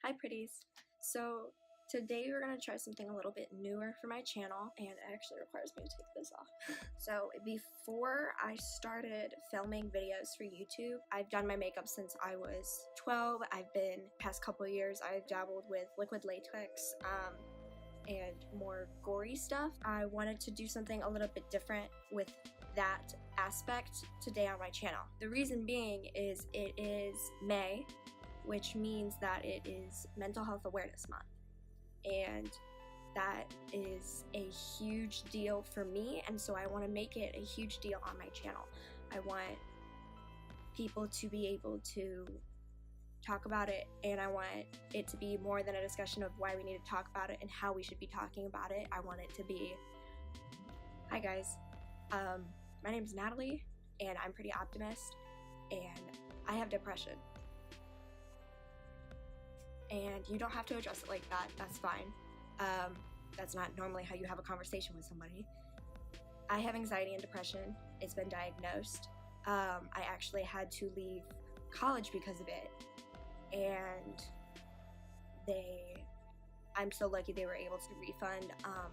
Hi pretties! So today we're going to try something a little bit newer for my channel, and it actually requires me to take this off. So before I started filming videos for YouTube, I've done my makeup since I was 12. Past couple of years, I've dabbled with liquid latex and more gory stuff. I wanted to do something a little bit different with that aspect today on my channel. The reason being is it is May, which means that it is Mental Health Awareness Month, and that is a huge deal for me, and so I want to make it a huge deal on my channel. I want people to be able to talk about it, and I want it to be more than a discussion of why we need to talk about it and how we should be talking about it. I want it to be, hi guys, my name is Natalie, and I'm pretty optimist, and I have depression. And you don't have to address it like that, that's fine. That's not normally how you have a conversation with somebody. I have anxiety and depression. It's been diagnosed. I actually had to leave college because of it, and I'm so lucky they were able to refund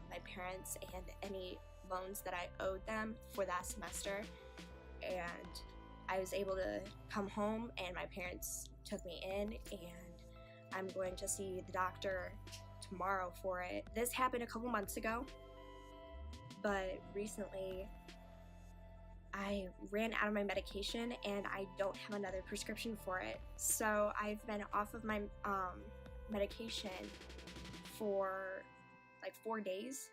my parents and any loans that I owed them for that semester, and I was able to come home, and my parents took me in, and I'm going to see the doctor tomorrow for it. This happened a couple months ago, but recently I ran out of my medication and I don't have another prescription for it. So I've been off of my medication for like 4 days,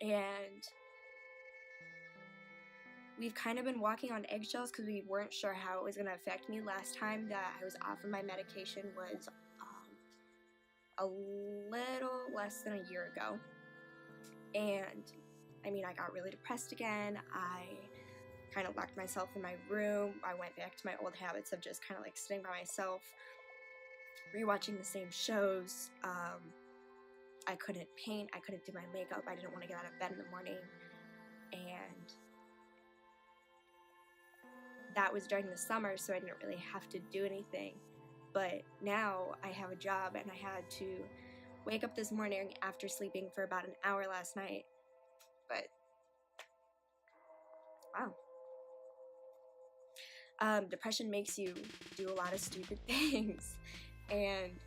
and we've kind of been walking on eggshells because we weren't sure how it was going to affect me. Last time that I was off of my medication was a little less than a year ago. And I mean, I got really depressed again. I kind of locked myself in my room. I went back to my old habits of just kind of like sitting by myself, rewatching the same shows. I couldn't paint. I couldn't do my makeup. I didn't want to get out of bed in the morning. And that was during the summer, so I didn't really have to do anything. But now I have a job, and I had to wake up this morning after sleeping for about an hour last night. But wow. Depression makes you do a lot of stupid things, and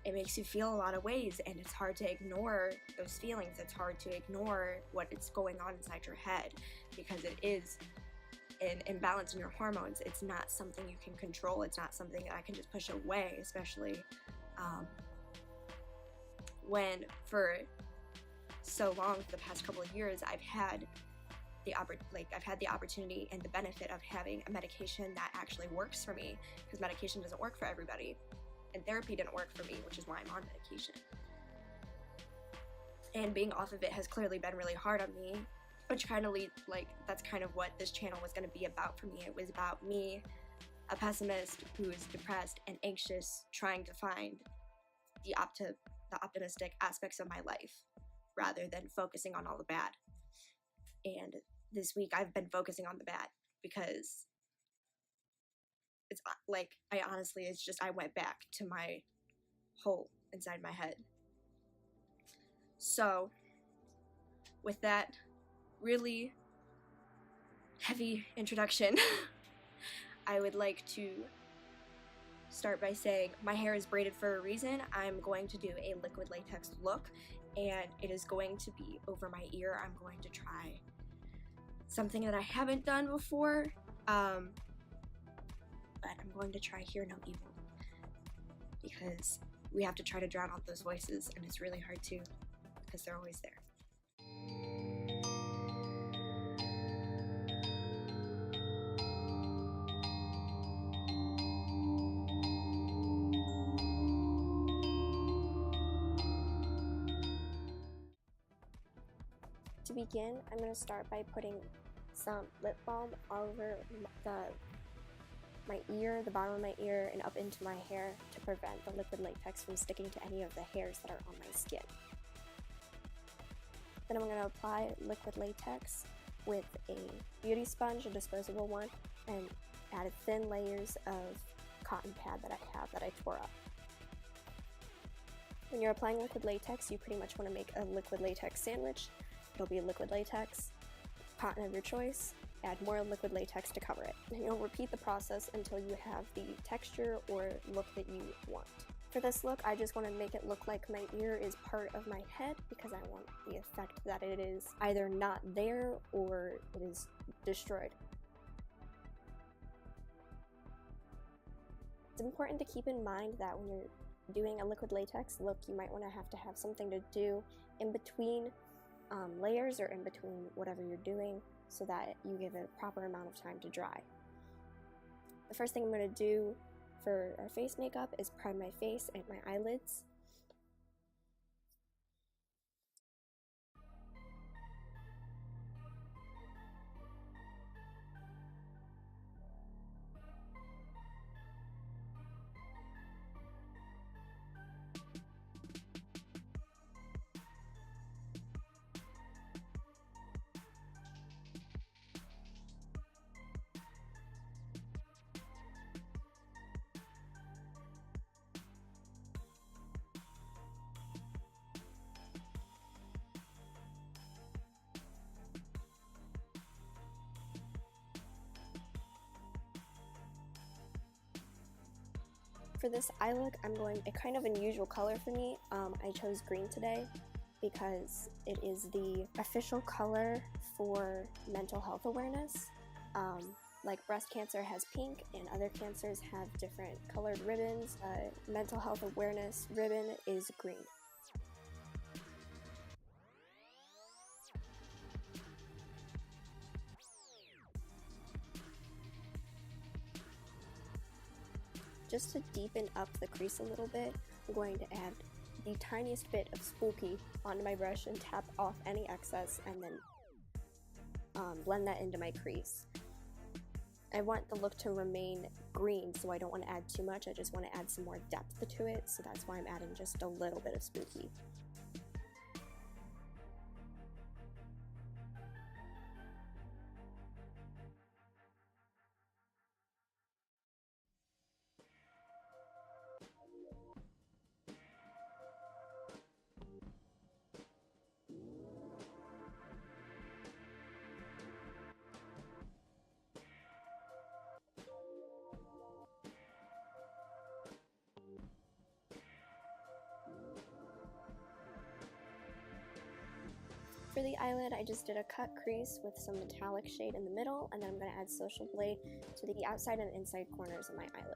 it makes you feel a lot of ways, and it's hard to ignore those feelings. It's hard to ignore what is going on inside your head, because it is an imbalance in your hormones. It's not something you can control. It's not something that I can just push away, especially when for so long, for the past couple of years, I've had the opportunity and the benefit of having a medication that actually works for me, because medication doesn't work for everybody, and therapy didn't work for me, which is why I'm on medication. And being off of it has clearly been really hard on me, which kind of that's kind of what this channel was going to be about for me. It was about me, a pessimist who is depressed and anxious, trying to find the optimistic aspects of my life rather than focusing on all the bad. And this week I've been focusing on the bad, because it's like, I went back to my hole inside my head. So with that really heavy introduction, I would like to start by saying my hair is braided for a reason. I'm going to do a liquid latex look, and it is going to be over my ear. I'm going to try something that I haven't done before, but I'm going to try Hear No Evil, because we have to try to drown out those voices, and it's really hard to, because they're always there. To begin, I'm going to start by putting some lip balm all over my ear, the bottom of my ear, and up into my hair to prevent the liquid latex from sticking to any of the hairs that are on my skin. Then I'm going to apply liquid latex with a beauty sponge, a disposable one, and add thin layers of cotton pad that I have that I tore up. When you're applying liquid latex, you pretty much want to make a liquid latex sandwich. It'll be liquid latex, cotton of your choice, add more liquid latex to cover it. And you'll repeat the process until you have the texture or look that you want. For this look, I just want to make it look like my ear is part of my head because I want the effect that it is either not there or it is destroyed. It's important to keep in mind that when you're doing a liquid latex look, you might want to have something to do in between layers or in between whatever you're doing so that you give it a proper amount of time to dry. The first thing I'm going to do for our face makeup is prime my face and my eyelids. For this eye look, I'm going a kind of unusual color for me. I chose green today because it is the official color for mental health awareness. Like breast cancer has pink and other cancers have different colored ribbons. Mental health awareness ribbon is green. Just to deepen up the crease a little bit, I'm going to add the tiniest bit of spooky onto my brush and tap off any excess and then blend that into my crease. I want the look to remain green, so I don't want to add too much. I just want to add some more depth to it, so that's why I'm adding just a little bit of spooky. For the eyelid, I just did a cut crease with some metallic shade in the middle, and then I'm going to add Social Blade to the outside and inside corners of my eyelid.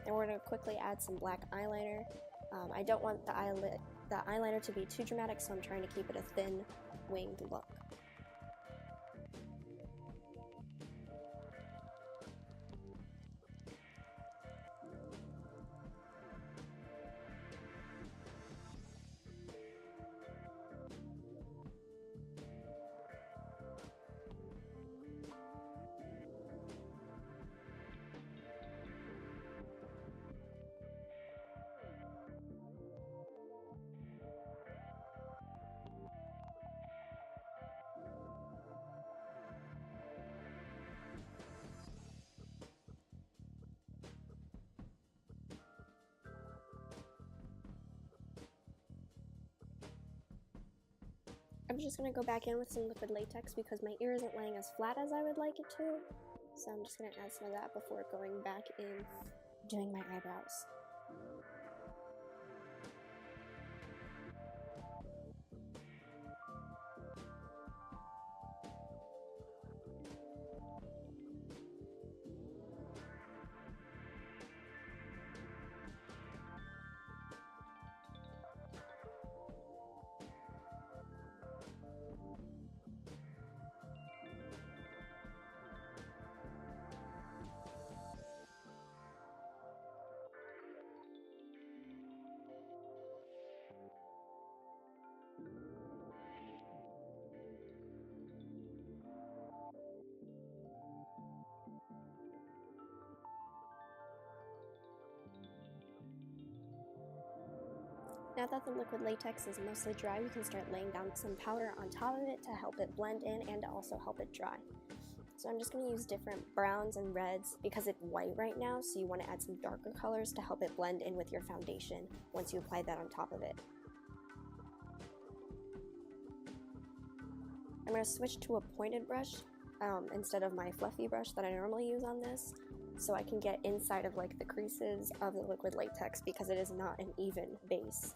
And we're going to quickly add some black eyeliner. I don't want the eyeliner to be too dramatic, so I'm trying to keep it a thin winged look. I'm just going to go back in with some liquid latex because my ear isn't laying as flat as I would like it to. So I'm just going to add some of that before going back in doing my eyebrows. Now that the liquid latex is mostly dry, we can start laying down some powder on top of it to help it blend in and also help it dry. So I'm just going to use different browns and reds because it's white right now, so you want to add some darker colors to help it blend in with your foundation once you apply that on top of it. I'm going to switch to a pointed brush instead of my fluffy brush that I normally use on this, so I can get inside of like the creases of the liquid latex because it is not an even base.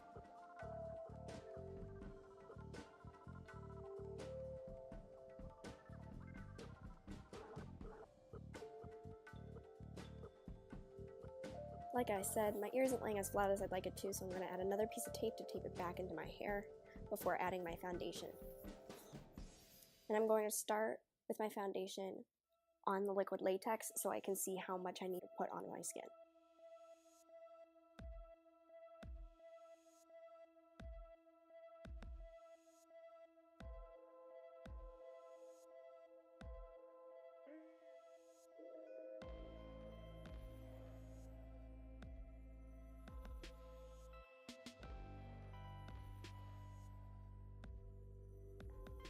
Like I said, my ear isn't laying as flat as I'd like it to, so I'm going to add another piece of tape to tape it back into my hair before adding my foundation. And I'm going to start with my foundation on the liquid latex so I can see how much I need to put on my skin.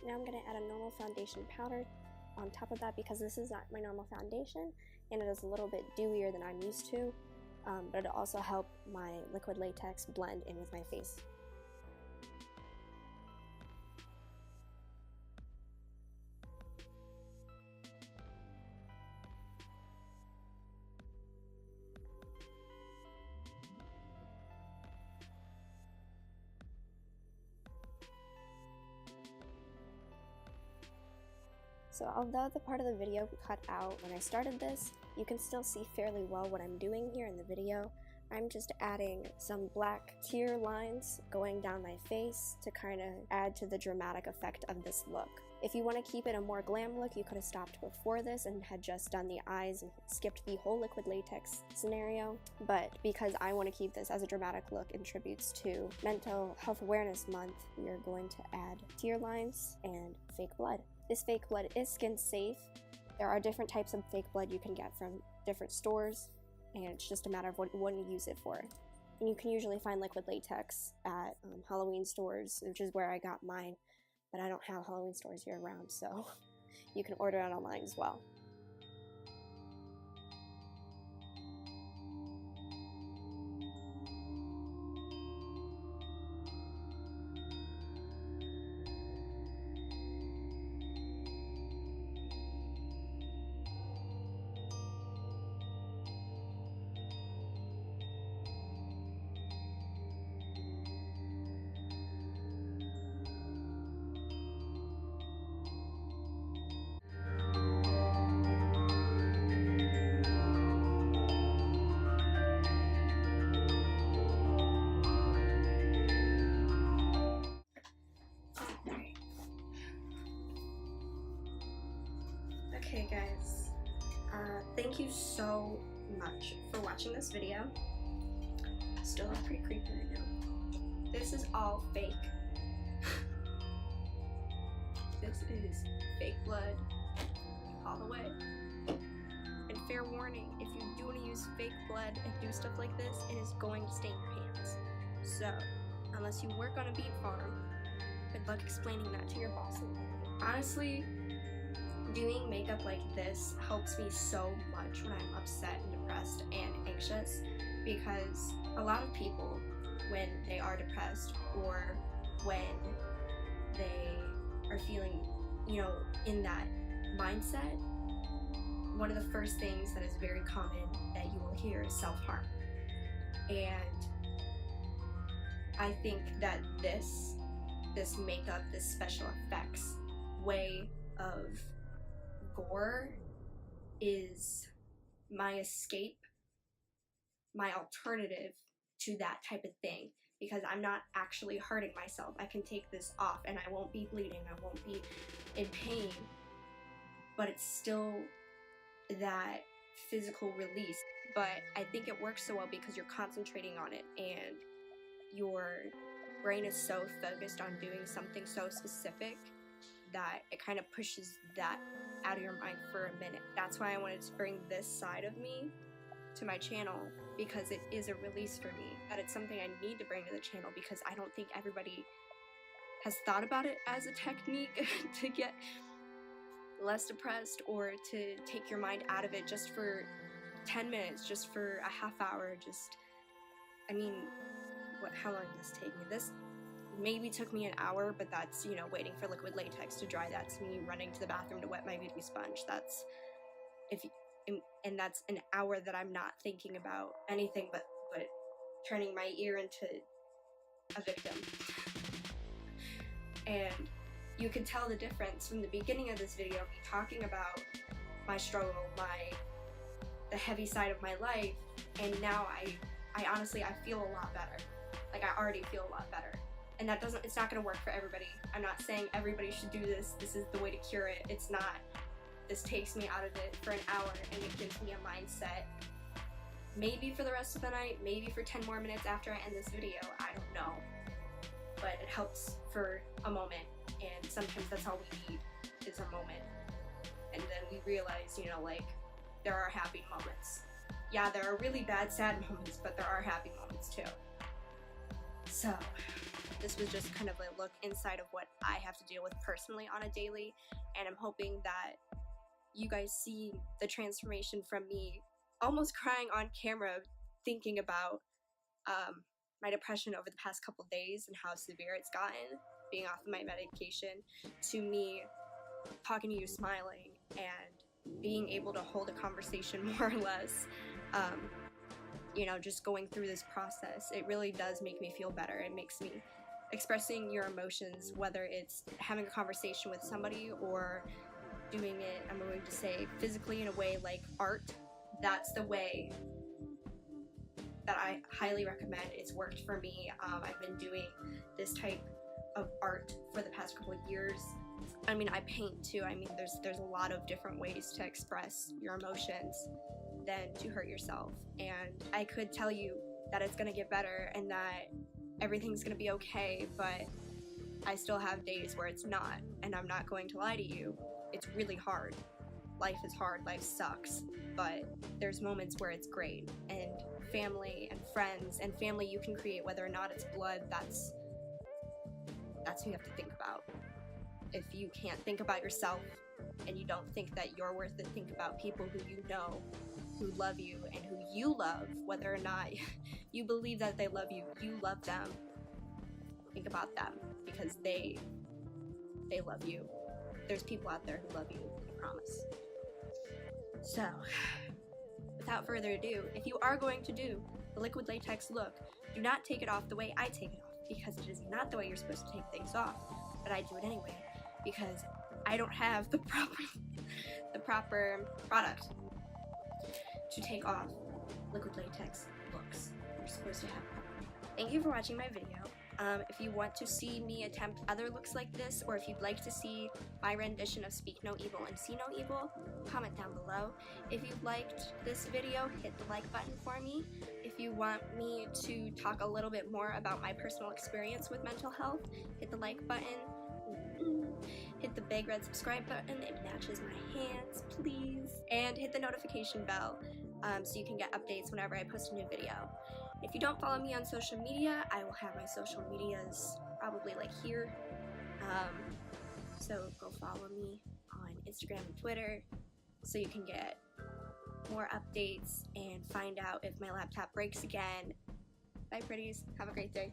Now I'm going to add a normal foundation powder on top of that because this is not my normal foundation and it is a little bit dewier than I'm used to, but it'll also help my liquid latex blend in with my face. So although the part of the video cut out when I started this, you can still see fairly well what I'm doing here in the video. I'm just adding some black tear lines going down my face to kind of add to the dramatic effect of this look. If you want to keep it a more glam look, you could have stopped before this and had just done the eyes and skipped the whole liquid latex scenario. But because I want to keep this as a dramatic look in tributes to Mental Health Awareness Month, we are going to add tear lines and fake blood. This fake blood is skin safe. There are different types of fake blood you can get from different stores, and it's just a matter of what you use it for. And you can usually find liquid latex at Halloween stores, which is where I got mine, but I don't have Halloween stores year round, so you can order it online as well. Okay guys, thank you so much for watching this video. Still pretty creepy right now. This is all fake. This is fake blood all the way. And fair warning, if you do want to use fake blood and do stuff like this, it is going to stain your hands. So, unless you work on a beet farm, good luck explaining that to your boss. Honestly, doing makeup like this helps me so much when I'm upset and depressed and anxious, because a lot of people, when they are depressed or when they are feeling, in that mindset, one of the first things that is very common that you will hear is self-harm. And I think that this makeup, this special effects way of gore is my escape, my alternative to that type of thing, because I'm not actually hurting myself. I can take this off and I won't be bleeding, I won't be in pain, but it's still that physical release. But I think it works so well because you're concentrating on it and your brain is so focused on doing something so specific that it kind of pushes that out of your mind for a minute. That's why I wanted to bring this side of me to my channel, because it is a release for me, that it's something I need to bring to the channel, because I don't think everybody has thought about it as a technique to get less depressed or to take your mind out of it just for 10 minutes, just for a half hour. Just, I mean, how long did this take me? This maybe took me an hour, but that's, you know, waiting for liquid latex to dry. That's me running to the bathroom to wet my beauty sponge. That's and that's an hour that I'm not thinking about anything but turning my ear into a victim. And you can tell the difference from the beginning of this video, me talking about my struggle, the heavy side of my life, and now I honestly, I feel a lot better. Like, I already feel a lot better. And it's not gonna work for everybody. I'm not saying everybody should do this. This is the way to cure it. It's not. This takes me out of it for an hour and it gives me a mindset. Maybe for the rest of the night, maybe for 10 more minutes after I end this video, I don't know. But it helps for a moment, and sometimes that's all we need is a moment. And then we realize, you know, like, there are happy moments. Yeah, there are really bad, sad moments, but there are happy moments too. So, this was just kind of a look inside of what I have to deal with personally on a daily, and I'm hoping that you guys see the transformation from me almost crying on camera, thinking about my depression over the past couple days and how severe it's gotten, being off of my medication, to me talking to you smiling and being able to hold a conversation more or less. You know, just going through this process, it really does make me feel better. It makes me expressing your emotions, whether it's having a conversation with somebody or doing it, I'm going to say, physically in a way like art. That's the way that I highly recommend. It's worked for me. I've been doing this type of art for the past couple of years. I mean, I paint too. I mean, there's a lot of different ways to express your emotions than to hurt yourself. And I could tell you that it's gonna get better and that everything's gonna be okay, but I still have days where it's not, and I'm not going to lie to you. It's really hard. Life is hard, life sucks, but there's moments where it's great. And family and friends and family you can create, whether or not it's blood, that's who you have to think about. If you can't think about yourself and you don't think that you're worth it, think about people who you know, who love you and who you love, whether or not you believe that they love you, you love them. Think about them, because they love you. There's people out there who love you, I promise. So, without further ado, if you are going to do the liquid latex look, do not take it off the way I take it off, because it is not the way you're supposed to take things off, but I do it anyway, because I don't have the proper product to take off liquid latex looks. You're supposed to have properly. Thank you for watching my video. If you want to see me attempt other looks like this, or if you'd like to see my rendition of Speak No Evil and See No Evil, comment down below. If you liked this video, hit the like button for me. If you want me to talk a little bit more about my personal experience with mental health, hit the like button. Hit the big red subscribe button, it matches my hands, please. And hit the notification bell so you can get updates whenever I post a new video. If you don't follow me on social media, I will have my social medias probably like here. So go follow me on Instagram and Twitter so you can get more updates and find out if my laptop breaks again. Bye pretties, have a great day.